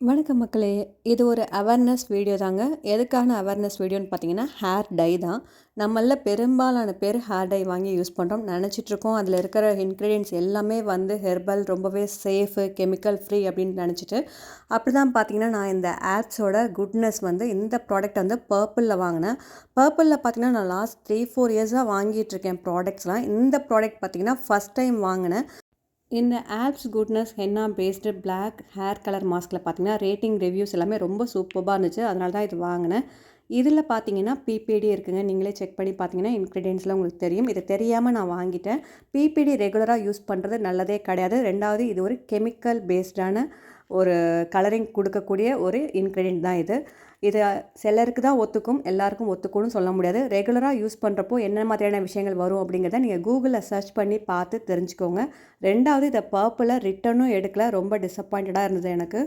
வணக்கம் மக்களே! இது ஒரு அவேர்னஸ் வீடியோ தாங்க. எதுக்கான அவேர்னஸ் வீடியோன்னு பார்த்தீங்கன்னா, ஹேர் டை தான். நம்மள்ல பெரும்பாலான பேர் ஹேர் டை வாங்கி யூஸ் பண்ணுறோம். நெனச்சிட்ருக்கோம் அதில இருக்கிற இன்கிரீடியன்ட்ஸ் எல்லாமே வந்து ஹெர்பல் ரொம்பவே சேஃபு, கெமிக்கல் ஃப்ரீ அப்படின்னு நெனச்சிட்டு, அப்படிதான் பார்த்தீங்கன்னா, நான் இந்த ஆப்ஸோட குட்னஸ் வந்து இந்த ப்ராடக்ட் வந்து பர்பிள்ல வாங்குனேன். பர்பிள்ல பார்த்தீங்கன்னா, நான் லாஸ்ட் 3, 4 இயர்ஸா வாங்கிட்டுருக்கேன் ப்ராடக்ட்ஸ்லாம். இந்த ப்ராடக்ட் பார்த்தீங்கன்னா, ஃபர்ஸ்ட் டைம் வாங்குனேன். இந்த ஆப்ஸ் goodness henna based black hair colour மாஸ்கில் பார்த்தீங்கன்னா ரேட்டிங் ரிவ்யூஸ் எல்லாமே ரொம்ப சூப்பராக இருந்துச்சு. அதனால தான் இது வாங்கினேன். இதில் பார்த்தீங்கன்னா பிபிடி இருக்குங்க. நீங்களே செக் பண்ணி பார்த்தீங்கன்னா இன்க்ரீடியன்ட்ஸ்லாம் உங்களுக்கு தெரியும். இது தெரியாமல் நான் வாங்கிட்டேன். பிபிடி ரெகுலராக யூஸ் பண்ணுறது நல்லதே கிடையாது. ரெண்டாவது இது ஒரு கெமிக்கல் பேஸ்டான ஒரு கலரிங் கொடுக்கக்கூடிய ஒரு இன்க்ரீடியன்ட் தான் இது. இது சிலருக்கு தான் ஒத்துக்கும், எல்லாருக்கும் ஒத்துக்கும்னு சொல்ல முடியாது. ரெகுலராக யூஸ் பண்ணுறப்போ என்ன மாதிரியான விஷயங்கள் வரும் அப்படிங்கிறத நீங்கள் கூகுளில் சர்ச் பண்ணி பார்த்து தெரிஞ்சுக்கோங்க. ரெண்டாவது இதை பர்பிளை ரிட்டர்னும் எடுக்கல. ரொம்ப டிசப்பாயிண்டடாக இருந்தது எனக்கு.